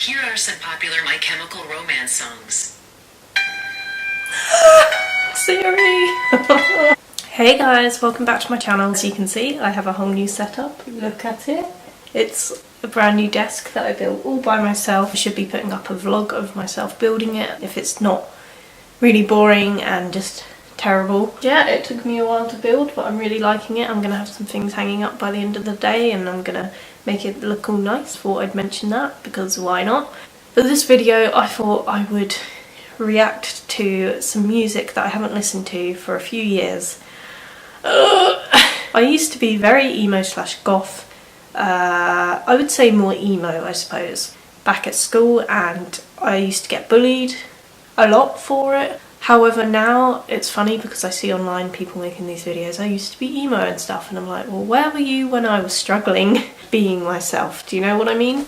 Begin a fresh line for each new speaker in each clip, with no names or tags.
Here are some popular My Chemical Romance songs.
Siri! Hey guys, welcome back to my channel. As you can see, I have a whole new setup. Look at it. It's a brand new desk that I built all by myself. I should be putting up a vlog of myself building it if it's not really boring and just terrible. Yeah, it took me a while to build, but I'm really liking it. I'm going to have some things hanging up by the end of the day and I'm going to make it look all nice. Thought I'd mention that because why not? For this video, I thought I would react to some music that I haven't listened to for a few years. I used to be very emo / goth. I would say more emo, I suppose, back at school, and I used to get bullied a lot for it. However, now it's funny because I see online people making these videos, I used to be emo and stuff, and I'm like, well, where were you when I was struggling being myself? Do you know what I mean?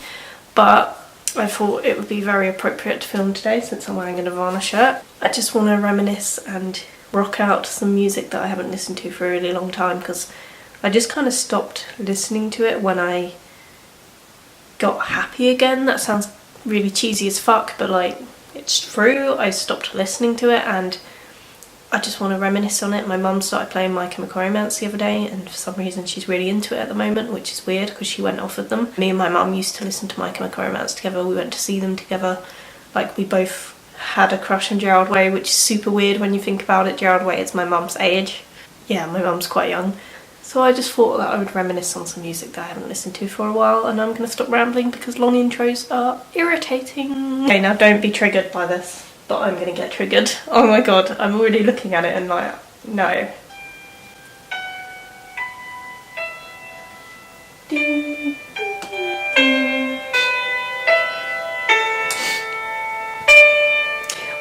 But I thought it would be very appropriate to film today since I'm wearing a Nirvana shirt. I just want to reminisce and rock out some music that I haven't listened to for a really long time, because I just kind of stopped listening to it when I got happy again. That sounds really cheesy as fuck, but like, it's true. I stopped listening to it and I just want to reminisce on it. My mum started playing My Chemical Romance the other day, and for some reason she's really into it at the moment, which is weird because she went off of them. Me and my mum used to listen to My Chemical Romance together. We went to see them together. Like, we both had a crush on Gerard Way, which is super weird when you think about it. Gerard Way is my mum's age. Yeah, my mum's quite young. So I just thought that I would reminisce on some music that I haven't listened to for a while, and I'm going to stop rambling because long intros are irritating. Okay, now don't be triggered by this, but I'm going to get triggered. Oh my god, I'm already looking at it and like, no.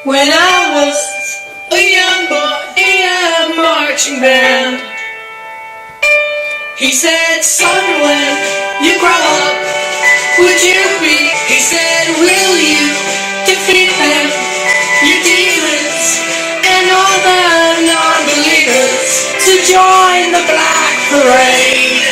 When I was a young boy in a marching band, he said, son, when you grow up, would you be? He said, will you defeat them, your demons, and all the non-believers, to join the Black Parade?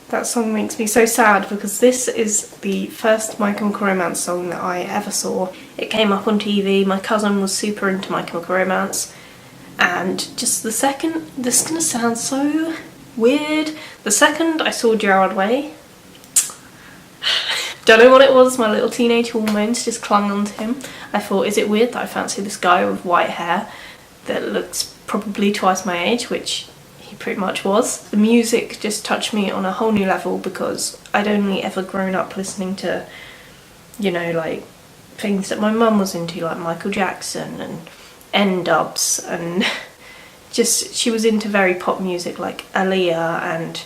That song makes me so sad because this is the first My Chemical Romance song that I ever saw. It came up on TV, my cousin was super into My Chemical Romance, and just the second, this is gonna sound so weird, the second I saw Gerard Way, don't know what it was, my little teenage hormones just clung onto him. I thought, is it weird that I fancy this guy with white hair that looks probably twice my age, which he pretty much was. The music just touched me on a whole new level because I'd only ever grown up listening to, you know, like things that my mum was into, like Michael Jackson and N-Dubs, and just, she was into very pop music like Aaliyah and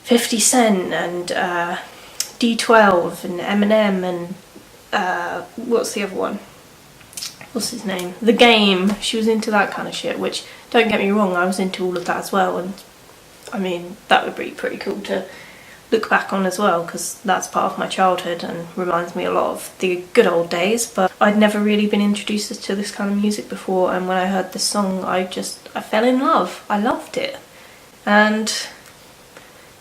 50 Cent and D12 and Eminem and what's the other one? What's his name? The Game. She was into that kind of shit, which, don't get me wrong, I was into all of that as well, and I mean, that would be pretty cool to look back on as well, because that's part of my childhood and reminds me a lot of the good old days. But I'd never really been introduced to this kind of music before, and when I heard this song, I fell in love. I loved it, and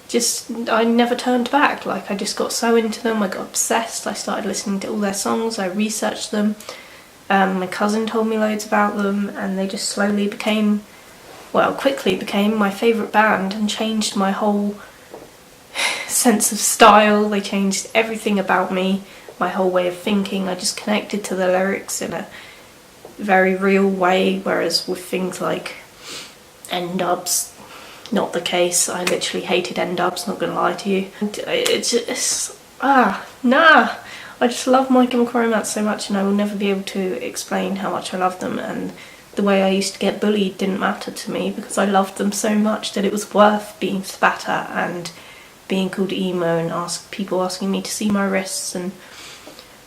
just, I never turned back. Like, I just got so into them, I got obsessed, I started listening to all their songs, I researched them. My cousin told me loads about them, and they just slowly became, well, quickly became my favourite band and changed my whole sense of style. They changed everything about me, my whole way of thinking. I just connected to the lyrics in a very real way, whereas with things like N-Dubs, not the case. I literally hated N-Dubs, not gonna lie to you. It's just, nah. I just love My Chemical Romance so much, and I will never be able to explain how much I love them, and the way I used to get bullied didn't matter to me because I loved them so much that it was worth being spat at and being called emo and people asking me to see my wrists, and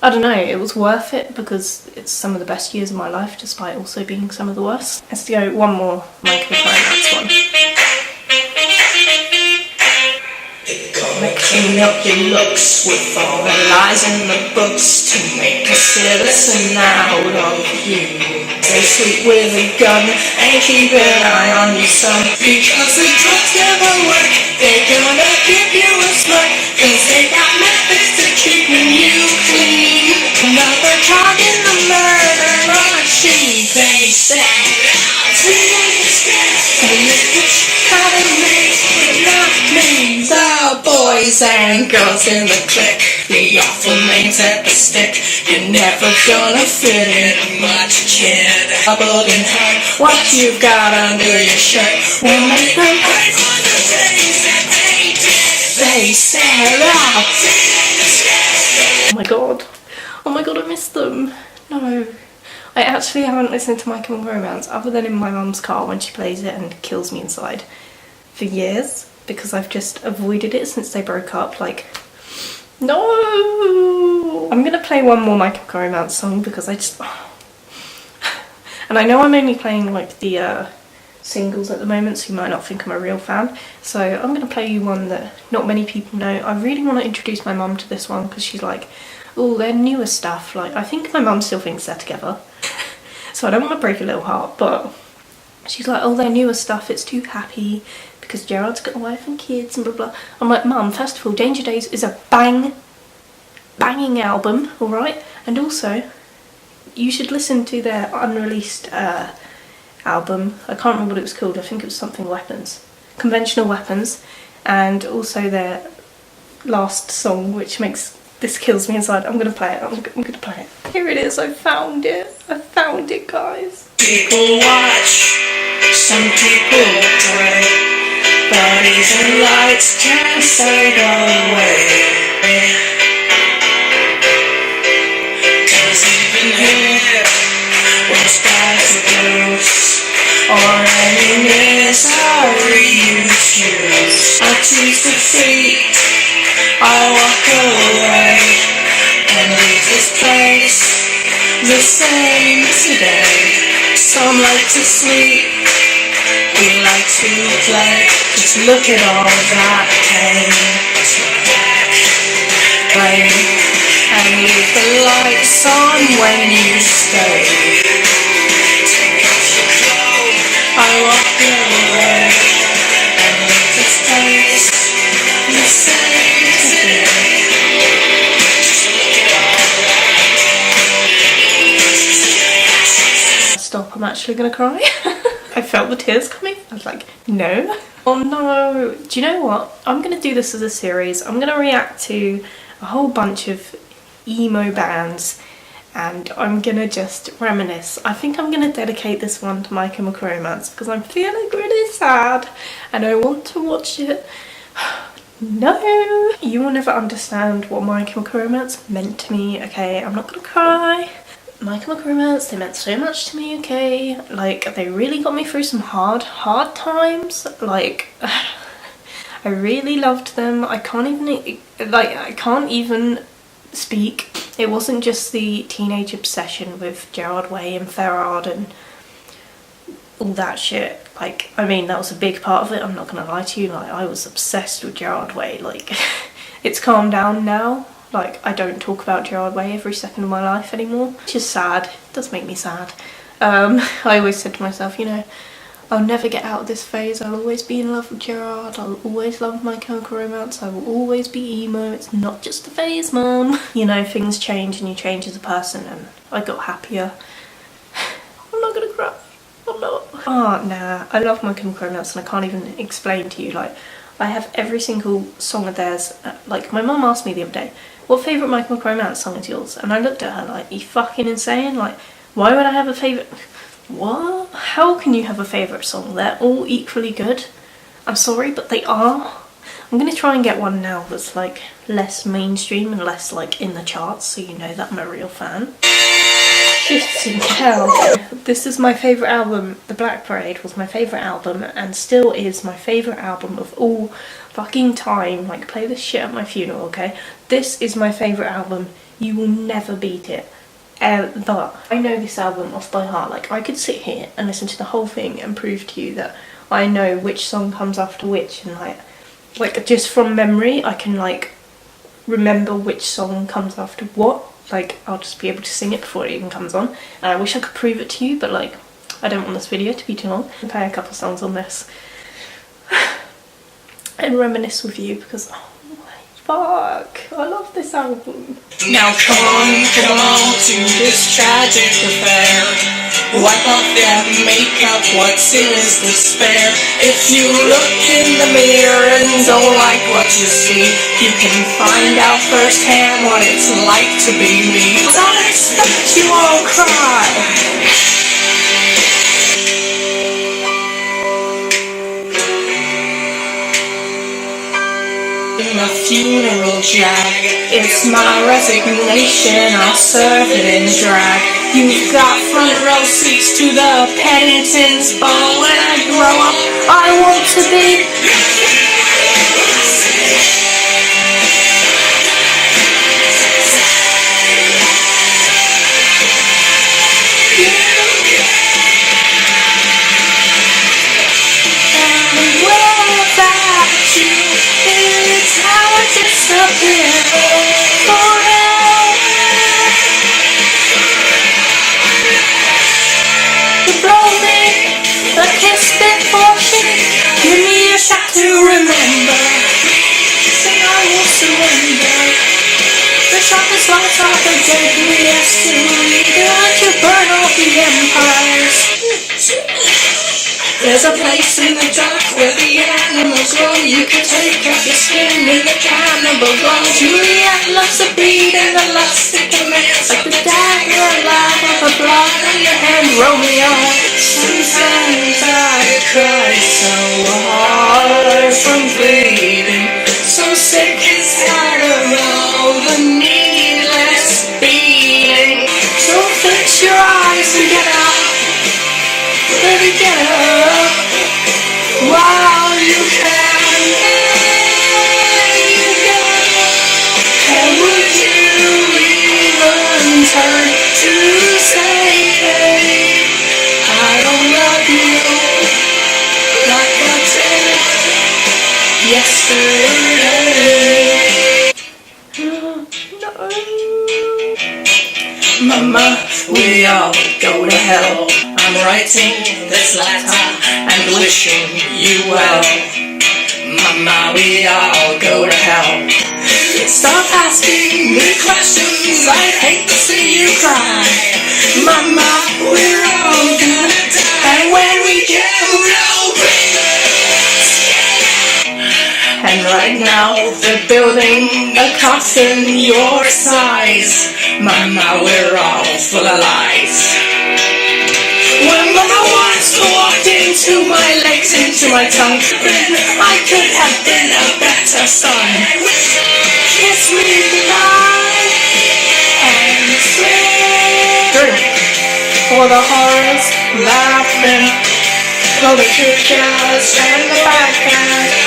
I don't know, it was worth it because it's some of the best years of my life despite also being some of the worst. Let's go one more My Chemical Romance one.
Mixing up your looks with all the lies in the books to make a citizen out of you. Stay sweet with a gun and keep an eye on you, son. Because the drugs never work, they're gonna give you a smirk. Cause they got methods to keeping you clean. Another cog in the murder machine. They say, the boys and girls in the clique, the awful names at the stick. You're never gonna fit in much, kid. Bubbled in hurt, what you've got under your shirt will make them pay for the things that they did. They sell out.
Oh my god, I missed them. No. I actually haven't listened to My Chemical Romance other than in my mum's car when she plays it and kills me inside for years, because I've just avoided it since they broke up. Like, no! I'm gonna play one more My Chemical Romance song because I just... And I know I'm only playing like the singles at the moment, so you might not think I'm a real fan. So I'm gonna play you one that not many people know. I really want to introduce my mum to this one because she's like, oh, their newer stuff. Like, I think my mum still thinks they're together. So I don't want to break a little heart, but she's like, oh, their newer stuff, it's too happy because Gerard's got a wife and kids and blah blah. I'm like, Mum, first of all, Danger Days is a banging album, alright? And also, you should listen to their unreleased album. I can't remember what it was called. I think it was something Weapons. Conventional Weapons. And also their last song, which makes... This kills me inside. I'm gonna play it. I'm gonna play it. Here it is. I found it. I found it, guys.
People watch, some people pray. Bodies and lights can't say go away. Cause even here, when skies are blue, or enemies are reused, I choose defeat. I walk away and leave this place the same today. Some like to sleep, we like to play. Just look at all that pain. Play and leave the lights on when you stay. Take off your clothes, I walk away and leave this place the same.
Stop, I'm actually gonna cry. I felt the tears coming. I was like, no. Oh no. Do you know what? I'm gonna do this as a series. I'm gonna react to a whole bunch of emo bands and I'm gonna just reminisce. I think I'm gonna dedicate this one to My Chemical Romance because I'm feeling really sad and I want to watch it. No! You will never understand what My Chemical Romance meant to me, okay? I'm not gonna cry. My Chemical Romance, they meant so much to me, okay? Like, they really got me through some hard times. Like, I really loved them. I can't even speak. It wasn't just the teenage obsession with Gerard Way and Ferrard and all that shit. Like, I mean, that was a big part of it, I'm not gonna lie to you. Like, I was obsessed with Gerard Way. Like, it's calmed down now. Like, I don't talk about Gerard Way every second of my life anymore, which is sad. It does make me sad. I always said to myself, you know, I'll never get out of this phase. I'll always be in love with Gerard. I'll always love My Chemical Romance. I will always be emo. It's not just a phase, Mum. You know, things change and you change as a person, and I got happier. I'm not gonna cry. I'm not. Oh, nah. I love My Chemical Romance and I can't even explain to you. Like, I have every single song of theirs. Like, my mum asked me the other day, what favourite My Chemical Romance song is yours? And I looked at her like, are you fucking insane? Like, why would I have a favourite? What? How can you have a favourite song? They're all equally good. I'm sorry, but they are. I'm gonna try and get one now that's like less mainstream and less like in the charts, so you know that I'm a real fan. Shit in hell. This is my favourite album. The Black Parade was my favourite album and still is my favourite album of all fucking time. Like, play this shit at my funeral, okay? This is my favourite album. You will never beat it. Ever. I know this album off by heart. Like, I could sit here and listen to the whole thing and prove to you that I know which song comes after which, and like just from memory I can like remember which song comes after what. like I'll just be able to sing it before it even comes on. And I wish I could prove it to you, but like I don't want this video to be too long. I'll play a couple of songs on this and reminisce with you because oh my fuck, I love this album.
Now come on to this tragic affair. Wipe off that makeup, what's in is despair. If you look in the mirror and don't like what you see, you can find out firsthand what it's like to be me. Don't expect you won't cry. A funeral jag, it's my resignation, I'll serve it in drag. You've got front row seats to the penitence ball. When I grow up, I want to be to remember. Say I will surrender. The sharpest lights are the deadliest to lead to burn all the empires. There's a place in the dark where the animals grow. You can take off your skin in the cannibal glow. Juliet loves the breed and the lust it demands, like the dagger alive of the blood on your hand. Romeo, sometimes I cry so hard from bleeding, so sick and tired of all the needless beating. So fix your eyes and get up, baby, get up while you can. There you go. And would you even turn to say, hey, I don't love you like I did yesterday. Mama, we all go to hell. I'm writing this letter and wishing you well. Mama, we all go to hell. Stop asking me questions, I hate to see you cry. Mama, we're all gonna die, and when we get and right now they're building a coffin your size. Mama, we're all full of lies. When Mama once walked into my legs, into my tongue, I could have been a better son. Kiss me goodbye and sing. Drink for the horrors, laughing, for the truth killers and the bad guys.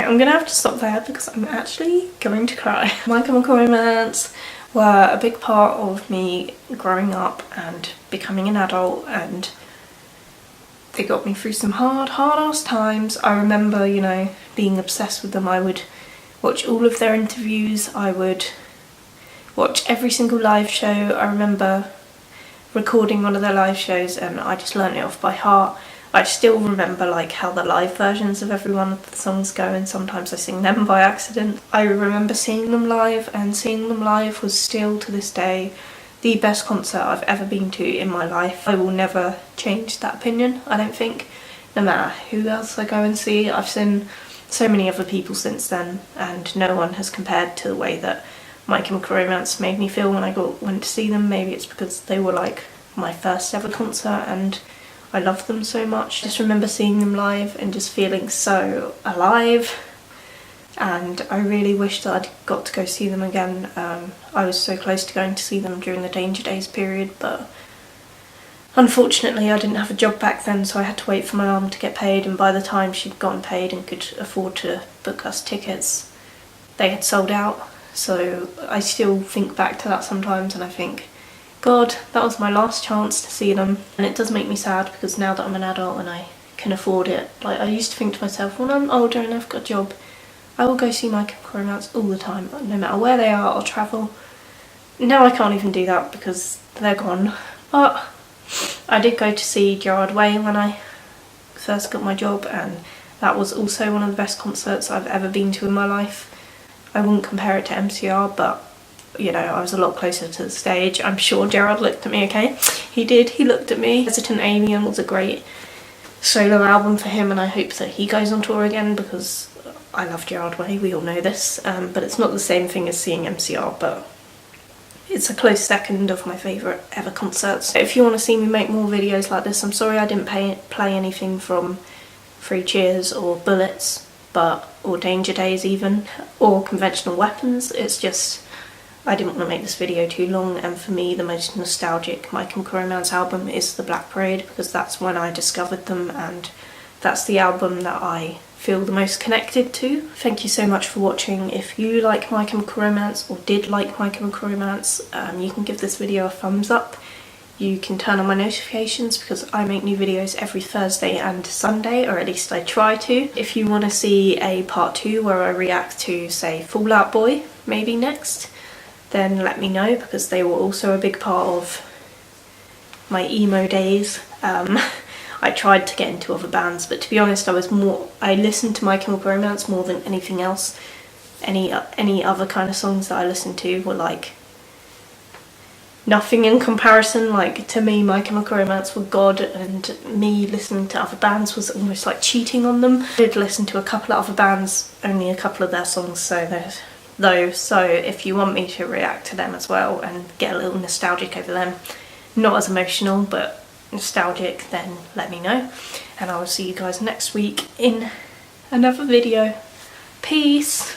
I'm gonna have to stop there because I'm actually going to cry. My Chemical Romance were a big part of me growing up and becoming an adult, and they got me through some hard ass times. I remember, you know, being obsessed with them. I would watch all of their interviews, I would watch every single live show. I remember recording one of their live shows and I just learnt it off by heart. I still remember like how the live versions of every one of the songs go, and sometimes I sing them by accident. I remember seeing them live, and seeing them live was still to this day the best concert I've ever been to in my life. I will never change that opinion, I don't think, no matter who else I go and see. I've seen so many other people since then and no one has compared to the way that My Chemical Romance made me feel when I went to see them. Maybe it's because they were like my first ever concert and I loved them so much. I just remember seeing them live and just feeling so alive, and I really wish that I'd got to go see them again. I was so close to going to see them during the Danger Days period, but unfortunately I didn't have a job back then, so I had to wait for my mum to get paid, and by the time she'd gotten paid and could afford to book us tickets, they had sold out. So I still think back to that sometimes and I think, God, that was my last chance to see them. And it does make me sad because now that I'm an adult and I can afford it, like I used to think to myself, when I'm older and I've got a job, I will go see My Chemical Romance all the time. No matter where they are, I'll travel
now I can't even do that because they're gone. But I did go to see Gerard Way when I first got my job, and that was also one of the best concerts I've ever been to in my life. I wouldn't compare it to MCR, but you know, I was a lot closer to the stage. I'm sure Gerard looked at me, okay? He did, he looked at me. Hesitant Alien was a great solo album for him, and I hope that he goes on tour again because I love Gerard Way, we all know this. But it's not the same thing as seeing MCR, but it's a close second of my favourite ever concerts. If you want to see me make more videos like this, I'm sorry I didn't play anything from Three Cheers or Bullets, or Danger Days even, or Conventional Weapons. It's just, I didn't want to make this video too long, and for me the most nostalgic My Chemical Romance album is The Black Parade, because that's when I discovered them and that's the album that I feel the most connected to. Thank you so much for watching. If you like My Chemical Romance or did like My Chemical Romance, you can give this video a thumbs up. You can turn on my notifications because I make new videos every Thursday and Sunday, or at least I try to. If you want to see a part 2 where I react to, say, Fall Out Boy, maybe next, then let me know, because they were also a big part of my emo days. I tried to get into other bands, but to be honest, I listened to My Chemical Romance more than anything else. Any other kind of songs that I listened to were like nothing in comparison. Like, to me, My Chemical Romance were God, and me listening to other bands was almost like cheating on them. I did listen to a couple of other bands, only a couple of their songs, so if you want me to react to them as well and get a little nostalgic over them, not as emotional but nostalgic, then let me know, and I will see you guys next week in another video. Peace!